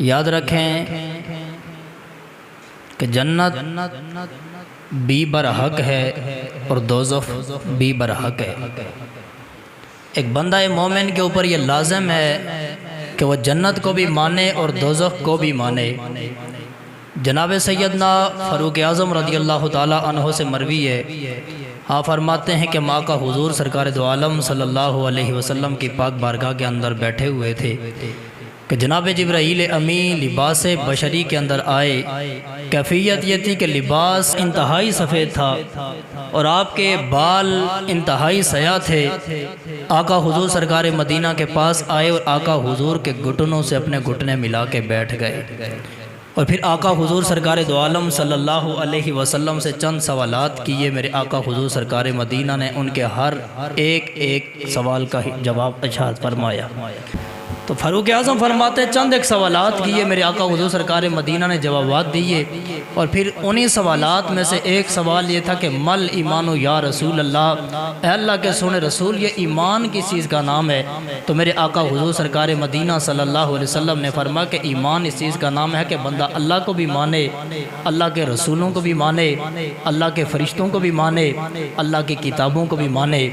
یاد رکھیں کہ جنت بھی برحق ہے اور دوزخ بھی برحق ہے۔ ایک بندہ مومن کے اوپر یہ لازم ہے کہ وہ جنت کو بھی مانے اور دوزخ کو بھی مانے۔ جناب سیدنا فاروق اعظم رضی اللہ تعالی عنہ سے مروی ہے، آپ فرماتے ہیں کہ ماں کا حضور سرکار دو عالم صلی اللہ علیہ وسلم کی پاک بارگاہ کے اندر بیٹھے ہوئے تھے کہ جناب جبرائیل امین لباس بشری کے اندر آئے۔ کیفیت یہ تھی کہ لباس انتہائی سفید تھا اور آپ کے بال انتہائی سیاہ تھے۔ آقا حضور سرکار مدینہ کے پاس آئے اور آقا حضور کے گھٹنوں سے اپنے گھٹنے ملا کے بیٹھ گئے، اور پھر آقا حضور سرکار دو عالم صلی اللہ علیہ وسلم سے چند سوالات کیے۔ میرے آقا حضور سرکار مدینہ نے ان کے ہر ایک سوال کا جواب ارشاد فرمایا۔ تو فاروق اعظم فرماتے ہیں چند ایک سوالات کیے، میرے آقا حضور سرکار مدینہ نے جوابات دیے، اور پھر انہی سوالات میں سے ایک سوال یہ تھا کہ مل ایمانو یا رسول اللہ، اے اللہ کے سونے رسول یہ ایمان کس چیز کا نام ہے؟ تو میرے آقا حضور سرکار مدینہ صلی اللہ علیہ وسلم نے فرمایا کہ ایمان اس چیز کا نام ہے کہ بندہ اللہ کو بھی مانے، اللہ کے رسولوں کو بھی مانے، اللہ کے فرشتوں کو بھی مانے، اللہ کی کتابوں کو بھی مانے،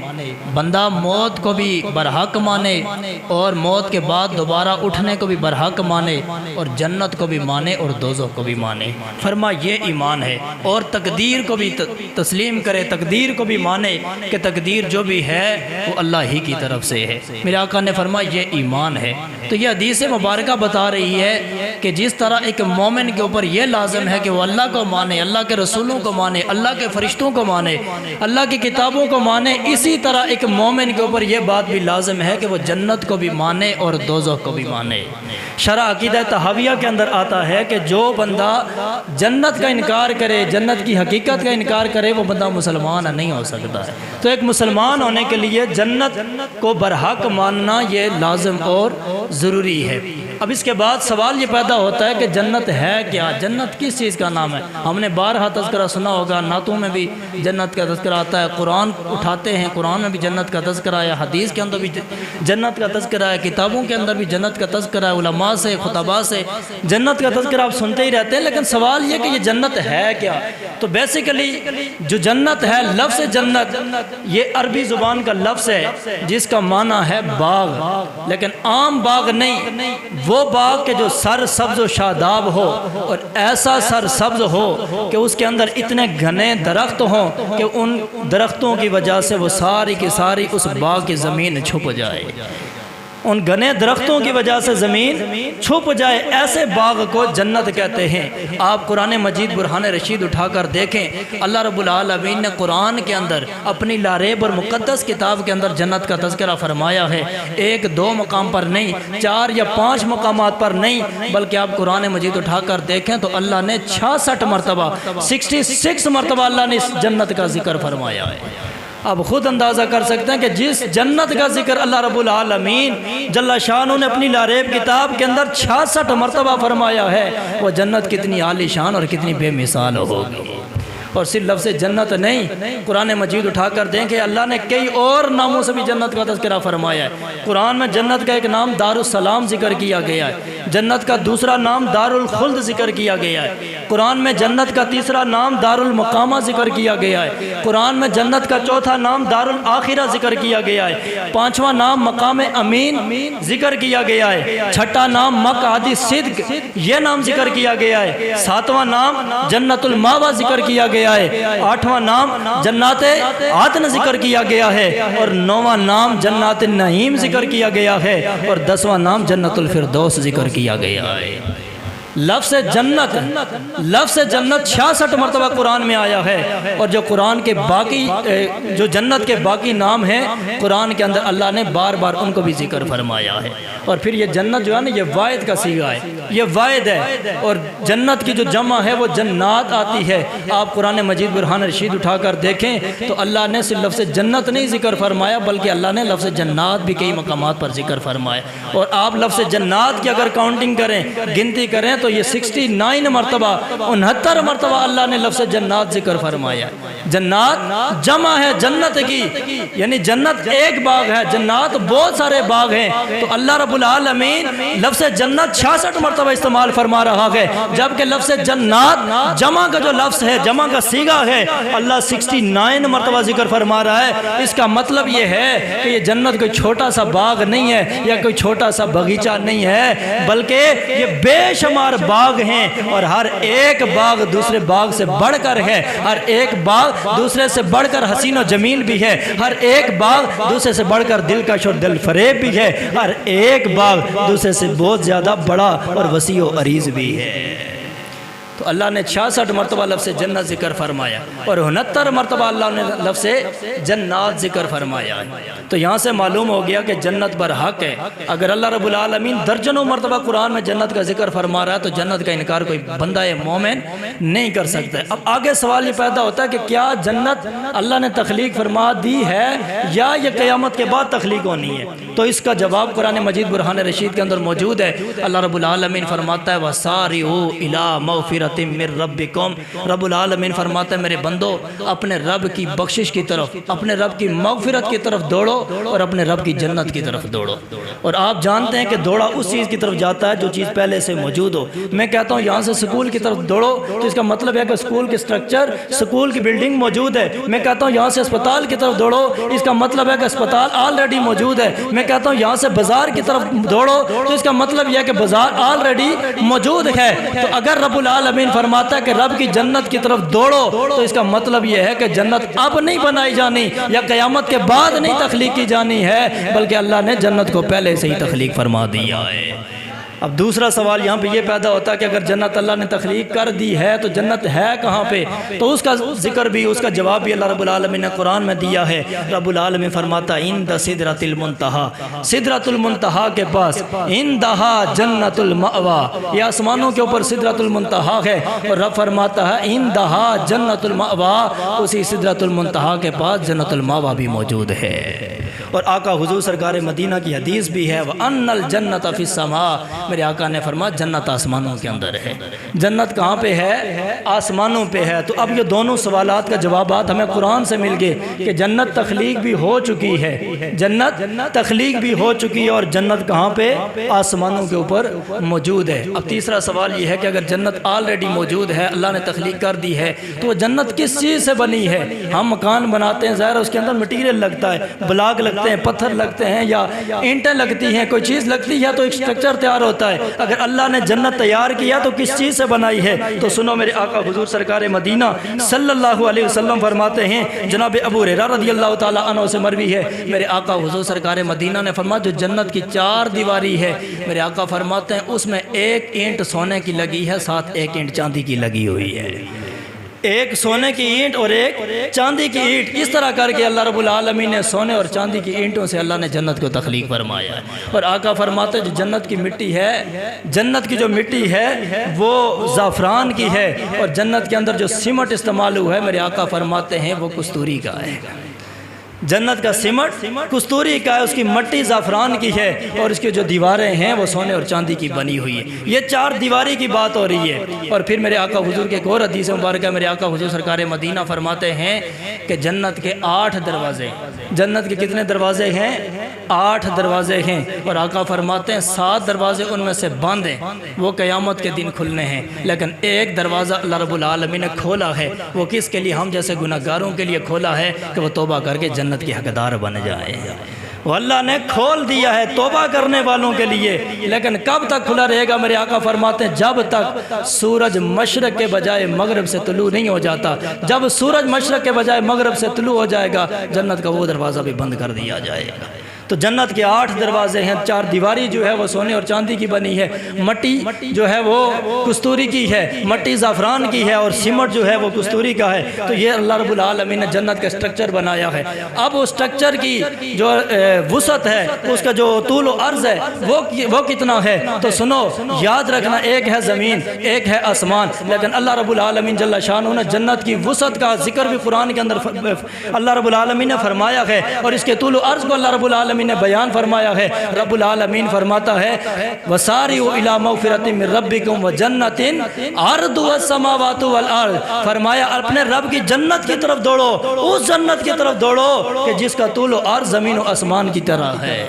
بندہ موت کو بھی برحق مانے اور موت کے بعد دوبارہ اٹھنے کو بھی برحق مانے، اور جنت کو بھی مانے اور دوزخ کو بھی مانے۔ فرما یہ ایمان ہے، اور تقدیر کو بھی تسلیم کرے، تقدیر کو بھی مانے کہ تقدیر جو بھی ہے وہ اللہ ہی کی طرف سے ہے۔ میرے آقا نے فرمایا یہ ایمان ہے۔ تو یہ حدیث مبارکہ بتا رہی ہے کہ جس طرح ایک مومن کے اوپر یہ لازم ہے کہ وہ اللہ کو مانے، اللہ کے رسولوں کو مانے، اللہ کے فرشتوں کو مانے، اللہ کی کتابوں کو مانے، اسی طرح ایک مومن کے اوپر یہ بات بھی لازم ہے کہ وہ جنت کو بھی مانے اور دوزخ کو بھی مانے۔ شرح عقیدہ طحاویہ کے اندر آتا ہے کہ جو بندہ جنت کا انکار کرے، جنت کی حقیقت کا انکار کرے، وہ بندہ مسلمان نہیں ہو سکتا ہے۔ تو ایک مسلمان ہونے کے لیے جنت کو برحق ماننا یہ لازم اور ضروری ہے۔ اب اس کے بعد سوال یہ پیدا ہوتا ہے کہ جنت ہے کیا؟ جنت کس چیز کا نام ہے؟ ہم نے بارہا تذکرہ سنا ہوگا، نعتوں میں بھی جنت کا تذکرہ آتا ہے، قرآن اٹھاتے ہیں، قرآن میں بھی جنت کا تذکرہ ہے، حدیث کے اندر بھی جنت کا تذکرہ ہے، کتابوں کے اندر بھی جنت کا تذکرہ ہے، علماء سے خطباء سے جنت کا تذکرہ آپ سنتے ہی رہتے ہیں۔ لیکن سوال یہ کہ یہ جنت ہے کیا؟ تو بیسیکلی جو جنت ہے، لفظ جنت یہ عربی زبان کا لفظ ہے جس کا معنی ہے باغ، لیکن عام باغ نہیں، وہ باغ کے جو سر سبز و شاداب ہو، اور ایسا سر سبز ہو کہ اس کے اندر اتنے گھنے درخت ہوں کہ ان درختوں کی وجہ سے وہ ساری کی ساری اس باغ کی زمین چھپ جائے، ان گھنے درختوں کی وجہ سے زمین چھپ جائے، ایسے باغ کو جنت کہتے ہیں۔ آپ قرآن مجید برہان رشید اٹھا کر دیکھیں، اللہ رب العالمین نے قرآن کے اندر اپنی لاریب اور مقدس کتاب کے اندر جنت کا تذکرہ فرمایا ہے۔ ایک دو مقام پر نہیں، 4 یا 5 مقامات پر نہیں، بلکہ آپ قرآن مجید اٹھا کر دیکھیں تو اللہ نے 66 مرتبہ 66 مرتبہ اللہ نے اس جنت کا ذکر فرمایا ہے۔ آپ خود اندازہ کر سکتے ہیں کہ جس جنت کا ذکر اللہ رب العالمین جل شانہ نے اپنی لاریب کتاب کے اندر 66 مرتبہ فرمایا ہے، وہ جنت کتنی عالی شان اور کتنی بے مثال ہوگی۔ اور صرف لفظ جنت نہیں، قرآن مجید اٹھا کر دیکھیں اللہ نے کئی اور ناموں سے بھی جنت کا تذکرہ فرمایا ہے۔ قرآن میں جنت کا ایک نام دار السلام ذکر کیا گیا ہے، جنت کا دوسرا نام دار الخلد ذکر کیا گیا ہے، قرآن میں جنت کا تیسرا نام دار المقامہ ذکر کیا گیا ہے، قرآن میں جنت کا چوتھا نام دار الاخرہ ذکر کیا گیا ہے، 5واں نام مقام امین ذکر کیا گیا ہے، 6واں نام مقعد صدق یہ نام ذکر کیا گیا ہے، 7واں نام جنت الماوا ذکر کیا گیا ہے، 8واں نام جنات عدن ذکر کیا گیا ہے، اور 9واں نام جنات النعیم ذکر کیا گیا ہے، اور 10واں نام جنت الفردوس ذکر کیا گیا ہے۔ لفظ جنت 66 مرتبہ قرآن میں آیا ہے، اور جو قرآن کے باقی جو جنت کے باقی نام ہیں قرآن کے اندر اللہ نے بار بار ان کو بھی ذکر فرمایا ہے۔ اور پھر یہ جنت جو ہے نا یہ واحد کا صیغہ ہے، یہ واحد ہے، اور جنت کی جو جمع ہے وہ جنات آتی ہے۔ آپ قرآن مجید برہان رشید اٹھا کر دیکھیں تو اللہ نے صرف لفظ جنت نہیں ذکر فرمایا بلکہ اللہ نے لفظ جنات بھی کئی مقامات پر ذکر فرمایا، اور آپ لفظ جنات کی اگر کاؤنٹنگ کریں، گنتی کریں تو یہ 69 مرتبہ 69 مرتبہ اللہ نے لفظ جنات ذکر فرمایا۔ جنات جمع ہے جنت کی، یعنی جنت ایک باغ ہے، جنات بہت سارے باغ ہیں، تو اللہ رب رب العالمین لفظ جنت 66 مرتبہ استعمال فرما رہا ہے، جبکہ لفظ جنات جمع کا جو لفظ ہے، جمع کا صیغہ ہے، اللہ 69 مرتبہ ذکر فرما رہا ہے۔ اس کا مطلب یہ ہے کہ یہ جنت کوئی چھوٹا سا باغ نہیں ہے یا کوئی چھوٹا سا باغیچہ نہیں ہے، بلکہ یہ بے شمار باغ ہیں، اور ہر ایک باغ دوسرے باغ سے بڑھ کر ہے، ہر ایک باغ دوسرے سے بڑھ کر حسین و جمیل بھی ہے، ہر ایک باغ دوسرے سے بڑھ کر دلکش اور دل فریب بھی ہے، ہر ایک باغ دوسرے سے بہت زیادہ بڑا اور وسیع و عریض بھی ہے۔ تو اللہ نے 66 مرتبہ لفظ جنت ذکر فرمایا اور 69 مرتبہ اللہ نے لفظ جنات ذکر فرمایا ہے۔ تو یہاں سے معلوم ہو گیا کہ جنت برحق ہے۔ اگر اللہ رب العالمین درجنوں مرتبہ قرآن میں جنت کا ذکر فرما رہا ہے تو جنت کا انکار کوئی بندہ مومن نہیں کر سکتا ہے۔ اب آگے سوال یہ پیدا ہوتا ہے کہ کیا جنت اللہ نے تخلیق فرما دی ہے یا یہ قیامت کے بعد تخلیق ہونی ہے؟ تو اس کا جواب قرآن مجید برہان رشید کے اندر موجود ہے۔ اللہ رب العالمین فرماتا ہے وَسَارِعُوا إِلَىٰ مَغْفِرَةٍ مِّن رَبِّكُمْ، رب العالمین فرماتا ہے میرے بندو اپنے رب کی بخشش کی طرف، اپنے رب کی مغفرت کی طرف دوڑو اور اپنے رب کی جنت کی طرف دوڑو۔ اور آپ جانتے ہیں کہ دوڑا اس چیز کی طرف جاتا ہے جو چیز پہلے سے موجود ہو۔ میں کہتا ہوں یہاں سے سکول کی طرف دوڑو تو اس کا مطلب ہے کہ سکول کی سٹرکچر، سکول کی بلڈنگ موجود ہے۔ میں کہتا ہوں یہاں سے اسپتال کی طرف دوڑو، اس کا مطلب ہے کہ اسپتال آلریڈی موجود ہے۔ میں کہتا ہوں یہاں سے بازار کی طرف دوڑو تو اس کا مطلب یہ ہے کہ بازار آلریڈی موجود ہے۔ تو اگر رب العالمین فرماتا ہے کہ رب کی جنت کی طرف دوڑو تو اس کا مطلب یہ ہے کہ جنت اب نہیں بنائی جانی یا قیامت کے بعد نہیں تخلیق کی جانی ہے، بلکہ اللہ نے جنت کو پہلے سے ہی تخلیق فرما دیا ہے۔ اب دوسرا سوال یہاں پہ یہ پیدا ہوتا ہے کہ اگر جنت اللہ نے تخلیق کر دی ہے تو جنت ہے کہاں پہ؟ تو اس کا ذکر بھی، اس کا جواب بھی اللہ رب العالمین نے قرآن میں دیا ہے۔ رب العالمین فرماتا ہے عند سدرۃ المنتہا، سدرۃ المنتہا کے پاس، عندہا جنت المأوی، یہ آسمانوں کے اوپر سدرۃ المنتہا ہے، اور رب فرماتا ہے عندہا جنت المأوی، اسی سدرۃ المنتہا کے پاس جنت المأوی بھی موجود ہے۔ اور آقا حضور سرکار مدینہ کی حدیث بھی ہے وَأَنَّ الْجَنَّةَ فِي السَّمَاءِ، میرے آقا نے فرمایا جنت آسمانوں کے اندر ہے۔ جنت کہاں پہ ہے؟ آسمانوں پہ ہے۔ تو اب یہ دونوں سوالات کا جوابات ہمیں قرآن سے مل گئے کہ جنت تخلیق بھی ہو چکی ہے، جنت تخلیق بھی ہو چکی ہے، اور جنت کہاں پہ؟ آسمانوں کے اوپر موجود ہے۔ اب تیسرا سوال یہ ہے کہ اگر جنت آلریڈی موجود ہے، اللہ نے تخلیق کر دی ہے، تو وہ جنت کس چیز سے بنی ہے؟ ہم مکان بناتے ہیں، ظاہر اس کے اندر مٹیریل لگتا ہے، بلاک لگتے ہیں، پتھر لگتے ہیں یا اینٹیں لگتی ہیں، کوئی چیز لگتی ہے تو ایک سٹرکچر تیار ہوتا ہے۔ اگر اللہ نے جنت تیار کیا تو کس چیز سے بنائی ہے؟ تو سنو میرے آقا حضور سرکار مدینہ صلی اللہ علیہ وسلم فرماتے ہیں، جناب ابو ہریرہ رضی اللہ تعالیٰ عنہ سے مروی ہے، میرے آقا حضور سرکار مدینہ نے فرمایا جو جنت کی 4 دیواری ہے، میرے آقا فرماتے ہیں اس میں 1 اینٹ سونے کی لگی ہے، ساتھ 1 اینٹ چاندی کی لگی ہوئی ہے۔ 1 سونے کی اینٹ اور 1 چاندی کی اینٹ، اس طرح کر کے اللہ رب العالمین نے سونے اور چاندی کی اینٹوں سے اللہ نے جنت کو تخلیق فرمایا ہے۔ اور آقا فرماتے ہیں جو جنت کی مٹی ہے، جنت کی جو مٹی ہے وہ زعفران کی ہے، اور جنت کے اندر جو سیمنٹ استعمال ہوا ہے میرے آقا فرماتے ہیں وہ کستوری کا ہے۔ جنت کا سیمنٹ کستوری کا ہے، اس کی مٹی زعفران کی ہے، اور اس کی جو دیواریں ہیں وہ سونے اور چاندی کی بنی ہوئی ہے۔ یہ 4 دیواری کی بات ہو رہی ہے۔ اور پھر میرے آقا حضور کے ایک اور حدیث مبارکہ میرے آقا حضور سرکار مدینہ فرماتے ہیں کہ جنت کے 8 دروازے، جنت کے کتنے دروازے ہیں؟ 8 دروازے ہیں، اور آقا فرماتے ہیں 7 دروازے ان میں سے بند ہیں، وہ قیامت کے دن کھلنے ہیں، لیکن ایک دروازہ اللہ رب العالمین نے کھولا ہے، وہ کس کے لیے؟ ہم جیسے گناہگاروں کے لیے کھولا ہے کہ وہ توبہ کر کے جنت کی حقدار بن جائے۔ وہ اللہ نے کھول دیا ہے توبہ کرنے والوں کے لیے، لیکن کب تک کھلا رہے گا؟ میرے آقا فرماتے ہیں جب تک سورج مشرق کے بجائے مغرب سے طلوع نہیں ہو جاتا۔ جب سورج مشرق کے بجائے مغرب سے طلوع ہو جائے گا جنت کا وہ دروازہ بھی بند کر دیا جائے گا۔ تو جنت کے 8 دروازے ہیں، 4 دیواری جو ہے وہ سونے اور چاندی کی بنی ہے، مٹی جو ہے وہ کستوری کی ہے، مٹی زعفران کی ہے، اور سیمنٹ جو ہے وہ کستوری کا ہے۔ تو یہ اللہ رب العالمین نے جنت کا سٹرکچر بنایا ہے۔ اب اس سٹرکچر کی جو وسعت ہے، اس کا جو طول و عرض ہے وہ کتنا ہے؟ تو سنو یاد رکھنا، ایک ہے زمین، ایک ہے آسمان، لیکن اللہ رب العالمین جل شانہ نے جنت کی وسعت کا ذکر بھی قرآن کے اندر اللہ رب العالمین نے فرمایا ہے، اور اس کے طول و عرض کو اللہ رب العالمین نے بیان فرمایا ہے۔ رب العالمین فرماتا ہے وَسَارِعُوا إِلَىٰ مَغْفِرَةٍ مِّن رَبِّكُمْ وَجَنَّةٍ عَرْضُهَا السَّمَاوَاتُ وَالْأَرْضُ، فرمایا اپنے رب کی جنت کی طرف دوڑو، اس جنت کی طرف دوڑو کہ جس کا طول و عرض زمین و آسمان کی طرح ہے۔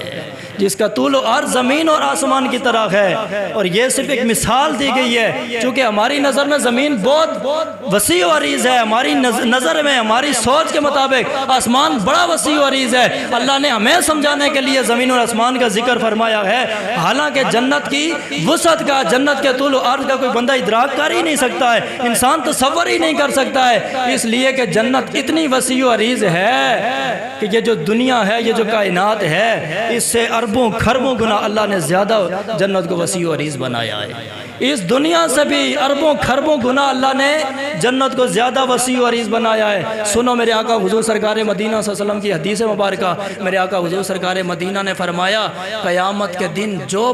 جس کا طول و عرض زمین اور آسمان کی طرح ہے، اور یہ صرف ایک مثال دی گئی ہے، چونکہ ہماری نظر میں زمین بہت وسیع و عریض ہے، ہماری نظر میں ہماری سوچ کے مطابق آسمان بڑا وسیع و عریض ہے۔ اللہ نے ہمیں سمجھانے کے لیے زمین اور آسمان کا ذکر فرمایا ہے، حالانکہ جنت کی وسعت کا، جنت کے طول و عرض کا کوئی بندہ ادراک کر ہی نہیں سکتا ہے، انسان تصور ہی نہیں کر سکتا ہے، اس لیے کہ جنت اتنی وسیع و عریض ہے کہ یہ جو دنیا ہے، یہ جو کائنات ہے، اس سے اربوں کھربوں گنا اللہ نے زیادہ جنت کو وسیع و عریض بنایا ہے۔ اس دنیا سے بھی اربوں کھربوں گنا اللہ نے جنت کو زیادہ وسیع و عریض بنایا ہے۔ سنو میرے آقا حضور سرکار مدینہ صلی اللہ علیہ وسلم کی حدیث مبارکہ، میرے آقا حضور سرکار مدینہ نے فرمایا، قیامت کے دن جو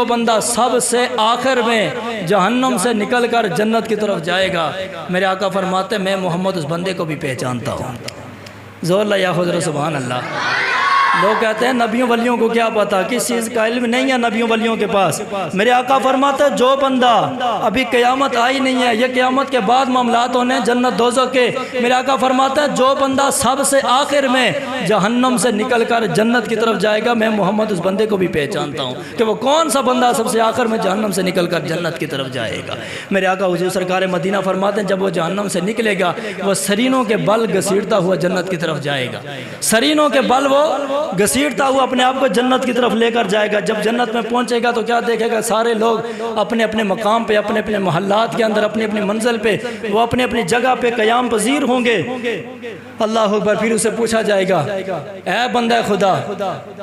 بندہ سب سے آخر میں جہنم سے نکل کر جنت کی طرف جائے گا، میرے آقا فرماتے میں محمد اس بندے کو بھی پہچانتا ہوں۔ زور اللہ یا حضرت سبحان اللہ۔ لوگ کہتے ہیں نبیوں ولیوں کو کیا پتا، کس چیز کا علم نہیں ہے نبیوں ولیوں کے پاس۔ میرے آقا فرماتے ہیں جو بندہ، ابھی قیامت آئی نہیں ہے، یہ قیامت کے بعد معاملات ہونے جنت دوزخ کے، میرے آقا فرماتے ہیں جو بندہ سب سے آخر میں جہنم سے نکل کر جنت کی طرف جائے گا، میں محمد اس بندے کو بھی پہچانتا ہوں کہ وہ کون سا بندہ سب سے آخر میں جہنم سے نکل کر جنت کی طرف جائے گا۔ میرے آقا حضور سرکار مدینہ فرماتے ہیں جب وہ جہنم سے نکلے گا، وہ سرینوں کے بل گھسیٹتا ہوا جنت کی طرف جائے گا، سرینوں کے بل وہ گھسیٹتا ہوا اپنے آپ کو جنت کی طرف لے کر جائے گا۔ جب جنت میں پہنچے گا تو کیا دیکھے گا، سارے لوگ اپنے اپنے مقام پہ، اپنے اپنے محلات کے اندر، اپنی اپنی منزل پہ، وہ اپنے اپنی جگہ پہ قیام پذیر ہوں گے۔ اللہ اکبر۔ پھر اسے پوچھا جائے گا، اے بندہ خدا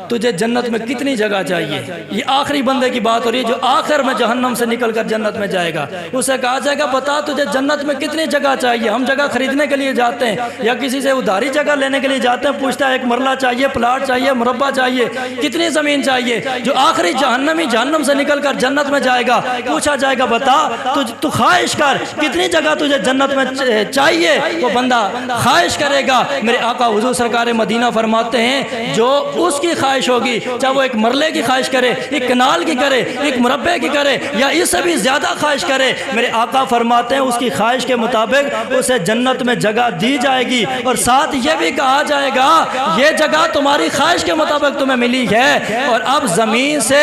تجھے جنت میں کتنی جگہ چاہیے؟ یہ آخری بندے کی بات ہو رہی ہے جو آخر میں جہنم سے نکل کر جنت میں جائے گا۔ اسے کہا جائے گا بتا تجھے جنت میں کتنی جگہ چاہیے؟ ہم جگہ خریدنے کے لیے جاتے ہیں یا کسی سے ادھاری جگہ لینے کے لیے جاتے ہیں، پوچھتا ہے ایک مرلہ چاہیے، پلاٹ چاہیے، مربع چاہیے، کتنی زمین چاہیے؟ جو آخری جہنم سے نکل کر جنت میں جائے گا، پوچھا جائے گا بتا تو خواہش کر کتنی جگہ تجھے جنت میں چاہیے؟ وہ بندہ خواہش کرے گا۔ میرے آقا حضور سرکار مدینہ فرماتے ہیں جو اس کی خواہش ہوگی، چاہے وہ ایک مرلے کی خواہش کرے، ایک کنال کی کرے، ایک مربع کی کرے، یا اس سے بھی زیادہ خواہش کرے، میرے آقا فرماتے ہیں اس کی خواہش کے مطابق اسے جنت میں جگہ دی جائے گی، اور ساتھ یہ بھی کہا جائے گا یہ جگہ تمہاری خواہش کے مطابق تمہیں ملی ہے، اور اب زمین سے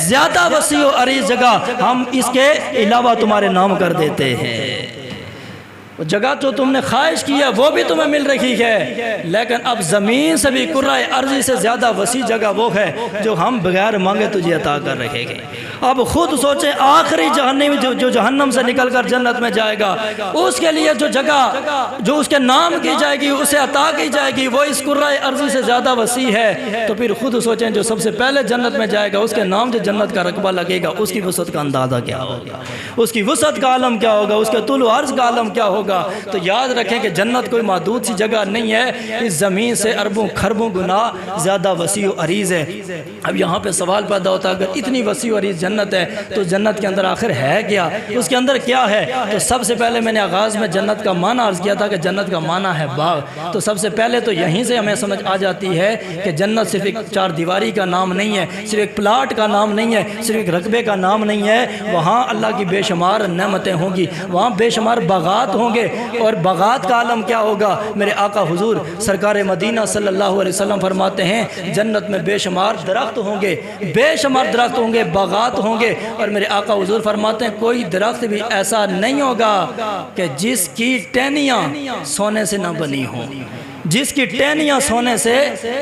زیادہ وسیع و عریض جگہ ہم اس کے علاوہ تمہارے نام کر دیتے ہیں۔ وہ جگہ جو تم نے خواہش کی ہے وہ بھی تمہیں مل رہی ہے، لیکن اب زمین سے بھی کرۂ ارضی سے زیادہ وسیع جگہ وہ ہے جو ہم بغیر مانگے تجھے عطا کر رہے گے۔ اب خود سوچیں آخری جہنمی جو جہنم سے نکل کر جنت میں جائے گا، اس کے لیے جو جگہ جو اس کے نام کی جائے گی، اسے عطا کی جائے گی، وہ اس کرۂ ارضی سے زیادہ وسیع ہے۔ تو پھر خود سوچیں جو سب سے پہلے جنت میں جائے گا، اس کے نام جو جنت کا رقبہ لگے گا، اس کی وسعت کا اندازہ کیا ہوگا، اس کی وسعت کا عالم کیا ہوگا، اس کے طول و عرض کا عالم کیا ہوگا۔ تو یاد رکھیں کہ جنت کوئی محدود سی جگہ نہیں ہے، اس زمین سے اربوں کھربوں گنا زیادہ وسیع و عریض ہے۔ اب یہاں پہ سوال پیدا ہوتا ہے اگر اتنی وسیع و عریض جنت ہے تو جنت کے اندر آخر ہے کیا، اس کے اندر کیا ہے؟ تو سب سے پہلے میں نے آغاز میں جنت کا معنی عرض کیا تھا کہ جنت کا معنی ہے باغ۔ تو سب سے پہلے تو یہیں سے ہمیں سمجھ آ جاتی ہے کہ جنت صرف ایک چار دیواری کا نام نہیں ہے، صرف ایک پلاٹ کا نام نہیں ہے، صرف ایک رقبے کا نام نہیں ہے، وہاں اللہ کی بے شمار نعمتیں ہوں گی، وہاں بے شمار باغات ہوں گے، اور باغات کا عالم کیا ہوگا؟ میرے آقا حضور سرکار مدینہ صلی اللہ علیہ وسلم فرماتے ہیں جنت میں بے شمار درخت ہوں گے، بے شمار درخت ہوں گے، باغات ہوں گے، اور میرے آقا حضور فرماتے ہیں کوئی درخت بھی ایسا نہیں ہوگا کہ جس کی ٹہنیاں سونے سے نہ بنی ہوں، جس کی ٹہنیاں سونے سے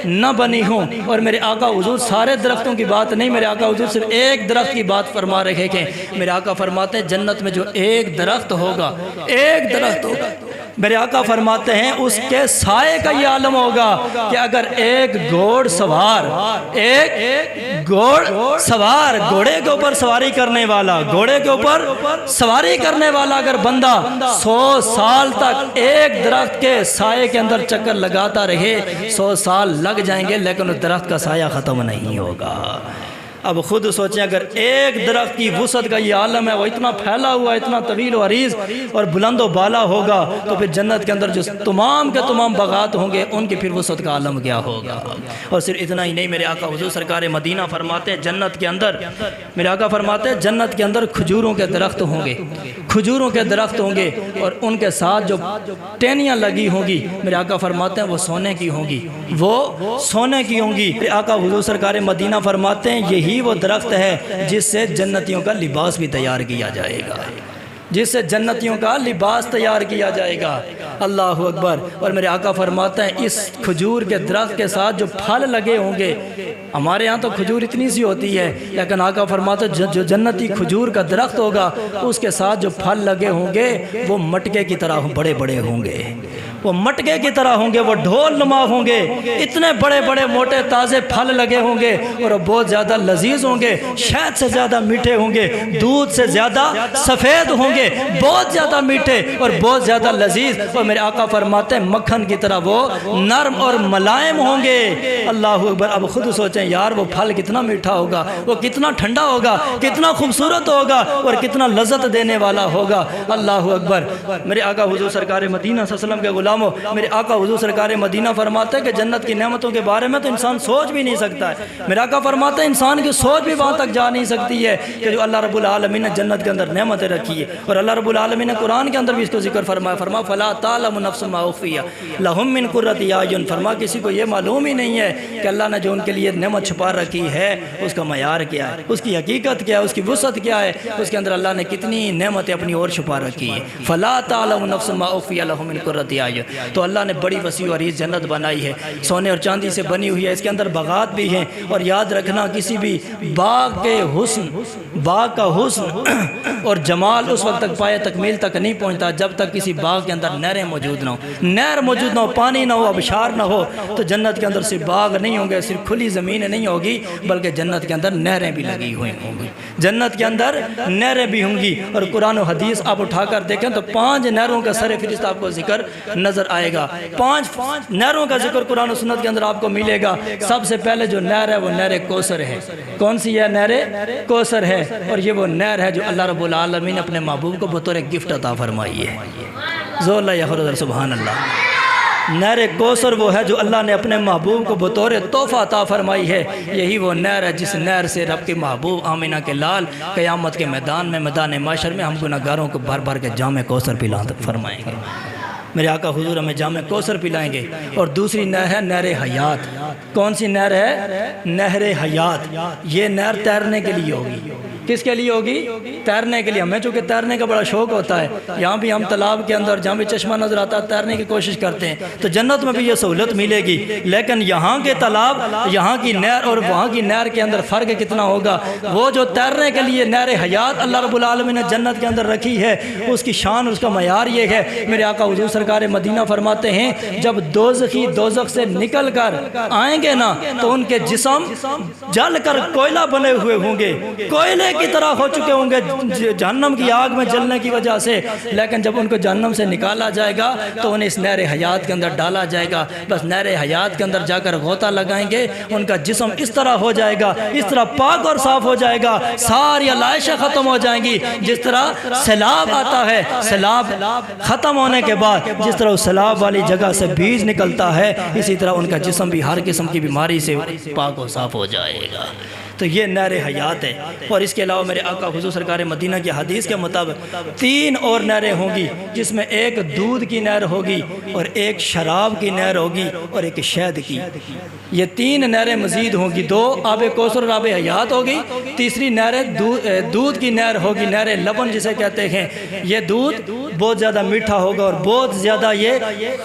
نہ بنی ہوں۔ اور میرے آقا حضور سارے درختوں کی بات نہیں، میرے آقا حضور صرف ایک درخت کی بات فرما رہے ہیں۔ میرے آقا فرماتے ہیں جنت میں جو ایک درخت ہوگا، ایک درخت ہوگا، میرے آقا فرماتے ہیں اس کے سائے کا یہ عالم ہوگا کہ اگر ایک گھوڑ سوار گھوڑے کے اوپر سواری کرنے والا، گھوڑے کے اوپر سواری کرنے والا اگر بندہ 100 سال تک ایک درخت کے سائے کے اندر چکر لگاتا رہے، 100 سال لگ جائیں گے لیکن اس درخت کا سایہ ختم نہیں ہوگا۔ اب خود سوچیں اگر ایک درخت کی وسعت کا یہ عالم ہے، وہ اتنا پھیلا ہوا، اتنا طویل و عریض اور بلند و بالا ہوگا، تو پھر جنت کے اندر جو تمام کے تمام باغات ہوں گے ان کی پھر وسعت کا عالم کیا ہوگا۔ اور صرف اتنا ہی نہیں، میرے آقا حضور سرکار مدینہ فرماتے ہیں جنت کے اندر، میرے آقا فرماتے ہیں جنت کے اندر کھجوروں کے درخت ہوں گے، کھجوروں کے درخت ہوں گے، اور ان کے ساتھ جو ٹہنیاں لگی ہوں گی، میرے آقا فرماتے ہیں وہ سونے کی ہوں گی، وہ سونے کی ہوں گی۔ میرے آقا حضور سرکار مدینہ فرماتے ہیں یہی وہ درخت ہے جس سے جنتیوں کا لباس بھی تیار کیا جائے گا، جس سے جنتیوں کا لباس تیار کیا جائے گا۔ اللہ اکبر۔ اور میرے آقا فرماتے ہیں اس کھجور کے درخت کے ساتھ جو پھل لگے ہوں گے، ہمارے ہاں تو کھجور اتنی سی ہوتی ہے، لیکن آقا فرماتے ہیں جو جنتی کھجور کا درخت ہوگا اس کے ساتھ جو پھل لگے ہوں گے وہ مٹکے کی طرح بڑے بڑے ہوں گے، وہ مٹکے کی طرح ہوں گے، وہ ڈھول نما ہوں گے، اتنے بڑے بڑے موٹے تازے پھل لگے ہوں گے، اور وہ بہت زیادہ لذیذ ہوں گے، شہد سے زیادہ میٹھے ہوں گے، دودھ سے زیادہ سفید ہوں گے، بہت زیادہ میٹھے اور بہت زیادہ لذیذ، اور میرے آقا فرماتے ہیں مکھن کی طرح وہ نرم اور ملائم ہوں گے۔ اللہ اکبر۔ اب خود سوچیں یار وہ پھل کتنا میٹھا ہوگا، وہ کتنا ٹھنڈا ہوگا، کتنا خوبصورت ہوگا اور کتنا لذت دینے والا ہوگا۔ اللہ اکبر۔ میرے آقا حضور سرکار مدینہ صلی اللہ علیہ وسلم کے غلام، میرے آقا حضور سرکار مدینہ فرماتے ہیں کہ جنت کی نعمتوں کے بارے میں تو انسان سوچ بھی نہیں سکتا ہے۔ میرے آقا فرماتے ہیں انسان کی سوچ بھی وہاں تک جا نہیں سکتی ہے کہ جو اللہ رب العالمین نے جنت کے اندر نعمتیں رکھی ہے، اور اللہ رب العالمین نے قرآن کے اندر بھی اس کو ذکر فرمایا، فلا تعلم نفس ما اخفی لہم من قرۃ اعین، فرما کسی کو یہ معلوم ہی نہیں ہے کہ اللہ نے جو ان کے لیے نعمت چھپا رکھی ہے اس کا معیار کیا ہے، اس کی حقیقت کیا ہے، اس کی وسعت کیا ہے، اس کے اندر اللہ نے کتنی نعمتیں اپنی اور چھپا رکھی ہے۔ فلا تعلم نفس ما اخفی لہم من قرۃ اعین، تو اللہ نے بڑی وسیع و عریض جنت بنائی ہے، سونے اور چاندی سے بنی ہوئی ہے، اس کے اندر باغات بھی ہیں، اور یاد رکھنا کسی بھی باغ کے حسن، باغ کا حسن اور جمال اس وقت تک پائے تکمیل تک نہیں پہنچتا جب تک کسی باغ کے اندر نہریں موجود نہ ہو، نہر موجود نہ ہو، پانی نہ ہو، آبشار نہ ہو، تو جنت کے اندر صرف باغ نہیں ہوں گے، صرف کھلی زمین نہیں ہوگی، بلکہ جنت کے اندر نہریں بھی لگی ہوئی ہوں گی، جنت کے اندر نہریں بھی ہوں گی۔ اور قرآن و حدیث آپ اٹھا کر دیکھیں تو 5 نہروں کا سر فہرست آپ کو ذکر نظر آئے گا، 5 نہروں کا ذکر قرآن و سنت کے اندر آپ کو ملے گا۔ سب سے پہلے جو نہر ہے وہ نہر کوثر ہے۔ کون سی ہے؟ نہر کوثر ہے، اور یہ وہ نہر ہے جو اللہ رب العالمین نے اپنے محبوب کو بطور گفٹ عطا فرمائی ہے۔ زور اللہ یا خود سبحان اللہ۔ نہر کوثر وہ ہے جو اللہ نے اپنے محبوب کو بطور تحفہ عطا فرمائی ہے۔ یہی وہ نہر ہے جس نہر سے رب کے محبوب آمینہ کے لال قیامت کے میدان میں، میدان محشر میں ہم گناہگاروں کو بھر بھر کے جام کوثر پلا فرمائیں گے۔ میرے آقا حضور ہمیں جام کوثر پلائیں گے۔ اور دوسری نہر ہے نہر حیات۔ کون سی نہر ہے؟ نہر حیات۔ یہ نہر تیرنے کے لیے ہوگی۔ کس کے لیے ہوگی؟ تیرنے کے لیے۔ ہمیں چونکہ تیرنے کا بڑا شوق ہوتا ہے، یہاں بھی ہم تالاب کے اندر جہاں بھی چشمہ نظر آتا ہے تیرنے کی کوشش کرتے ہیں، تو جنت میں بھی یہ سہولت ملے گی۔ لیکن یہاں کے تالاب، یہاں کی نہر اور وہاں کی نہر کے اندر فرق کتنا ہوگا۔ وہ جو تیرنے کے لیے نہر حیات اللہ رب العالمین نے جنت کے اندر رکھی ہے، اس کی شان، اس کا معیار یہ ہے۔ میرے آقا حضور سرکار مدینہ فرماتے ہیں جب دوزخی دوزخ سے نکل کر آئیں گے نا تو ان کے جسم جل کر کوئلہ بنے ہوئے ہوں گے، کوئلے کی طرح ہو چکے ہوں گے جہنم کی آگ میں جلنے کی وجہ سے، لیکن جب ان کو جہنم سے نکالا جائے گا تو انہیں اس نہر حیات کے اندر ڈالا جائے گا۔ بس نہر حیات کے اندر جا کر غوطہ لگائیں گے، ان کا جسم اس طرح ہو جائے گا، اس طرح پاک اور صاف ہو جائے گا، ساری علائشیں ختم ہو جائیں گی۔ جس طرح سیلاب آتا ہے، سیلاب ختم ہونے کے بعد جس طرح سیلاب والی جگہ سے بیج نکلتا ہے، اسی طرح ان کا جسم بھی ہر قسم کی بیماری سے پاک و صاف ہو جائے گا۔ تو یہ نہر حیات ہے۔ اور اس کے علاوہ میرے آقا حضور سرکار مدینہ کی حدیث کے مطابق 3 اور نہریں ہوں گی، جس میں ایک دودھ کی نہر ہوگی اور ایک شراب کی نہر ہوگی اور ایک شہد کی۔ یہ 3 نہریں مزید ہوں گی، 2 آب کوثر اور آب حیات ہوگی، تیسری نہر دودھ کی نہر ہوگی، نہر لبن جسے کہتے ہیں۔ یہ دودھ بہت زیادہ میٹھا ہوگا اور بہت زیادہ یہ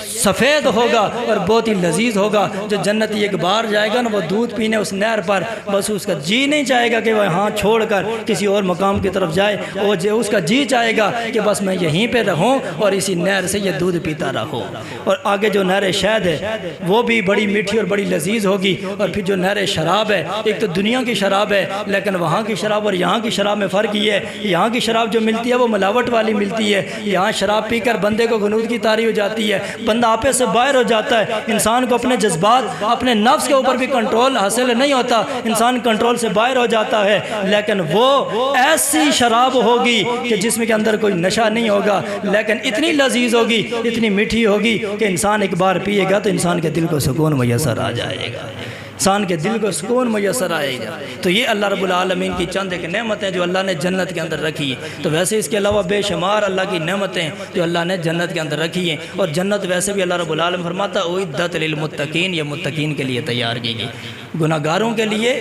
سفید ہوگا اور بہت ہی لذیذ ہوگا۔ جو جنتی ایک بار جائے گا نا وہ دودھ پینے اس نہر پر، بس اس کا جی نہیں چاہے گا کہ وہ یہاں چھوڑ کر کسی اور مقام کی طرف جائے، اور اس کا جی چاہے گا کہ بس میں یہیں پہ رہوں اور اسی نہر سے یہ دودھ پیتا رہوں۔ اور آگے جو نہر شہد ہے وہ بھی بڑی میٹھی اور بڑی لذیذ ہوگی۔ اور پھر جو نہر شراب ہے، ایک تو دنیا کی شراب ہے، لیکن وہاں کی شراب اور یہاں کی شراب میں فرق یہ ہے، یہاں کی شراب جو ملتی ہے وہ ملاوٹ والی ملتی ہے، یہاں شراب پی کر بندے کو غنود کی طاری ہو جاتی ہے، بندہ آپے سے باہر ہو جاتا ہے، انسان کو اپنے جذبات، اپنے نفس کے اوپر بھی کنٹرول حاصل نہیں ہوتا، انسان کنٹرول کنٹرول سے باہر ہو جاتا ہے، لیکن وہ ایسی شراب ہوگی کہ جس میں کے اندر کوئی نشہ نہیں ہوگا، لیکن اتنی لذیذ ہوگی، اتنی میٹھی ہوگی کہ انسان ایک بار پیے گا تو انسان کے دل کو سکون میسر آ جائے گا، انسان کے دل کو سکون میسر آئے گا۔ تو یہ اللہ رب العالمین کی چند ایک نعمتیں جو اللہ نے جنت کے اندر رکھی ہیں۔ تو ویسے اس کے علاوہ بے شمار اللہ کی نعمتیں جو اللہ نے جنت کے اندر رکھی ہیں، اور جنت ویسے بھی اللہ رب العالمین فرماتا ہے اعدت للمتقین، یہ متقین کے لیے تیار کی گئی۔ گناہ گاروں کے لیے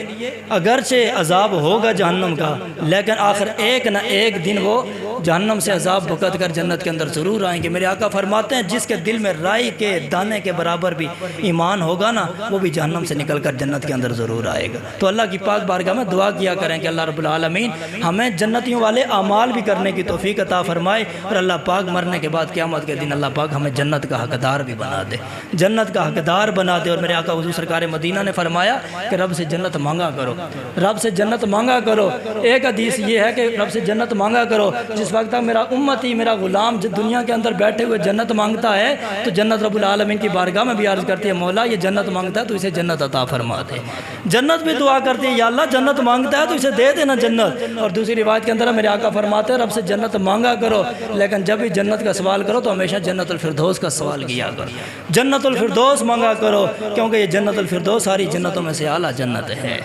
اگرچہ عذاب ہوگا جہنم کا، لیکن آخر ایک نہ ایک دن وہ جہنم سے عذاب بھگت کر جنت کے اندر ضرور آئیں گے۔ میرے آقا فرماتے ہیں جس کے دل میں رائی کے دانے کے برابر بھی ایمان ہوگا نا، وہ بھی جہنم سے نکل کر جنت کے اندر ضرور آئے گا۔ تو اللہ کی پاک بارگاہ میں دعا کیا کریں کہ اللہ رب العالمین ہمیں جنتیوں والے اعمال بھی کرنے کی توفیق عطا فرمائے، اور اللہ پاک مرنے کے بعد قیامت کے دن اللہ پاک ہمیں جنت کا حقدار بھی بنا دے، جنت کا حقدار بنا دے۔ اور میرے آقا حضور سرکار مدینہ نے فرمایا کہ رب سے جنت مانگا کرو، رب سے جنت مانگا کرو۔ ایک حدیث یہ ہے کہ رب سے جنت مانگا کرو، جس وقت تک میرا امتی، میرا غلام دنیا کے اندر بیٹھے ہوئے جنت مانگتا ہے تو جنت رب العالمین کی بارگاہ میں بھی عرض کرتی ہے مولا یہ جنت مانگتا ہے تو اسے جنت عطا فرما دے۔ جنت بھی دعا کرتی ہے یا اللہ جنت مانگتا ہے تو اسے دے دینا جنت۔ اور دوسری روایت کے اندر میرے آقا فرماتے ہیں رب سے جنت مانگا کرو، لیکن جب بھی جنت کا سوال کرو تو ہمیشہ جنت الفردوس کا سوال کیا کرو، جنت الفردوس مانگا کرو، کیونکہ یہ جنت الفردوس ساری جنتوں میں سے اعلیٰ جنت ہے۔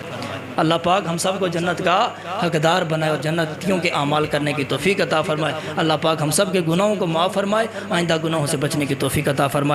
اللہ پاک ہم سب کو جنت کا حقدار بنائے اور جنتیوں کے اعمال کرنے کی توفیق عطا فرمائے۔ اللہ پاک ہم سب کے گناہوں کو معاف فرمائے، آئندہ گناہوں سے بچنے کی توفیق عطا فرمائے۔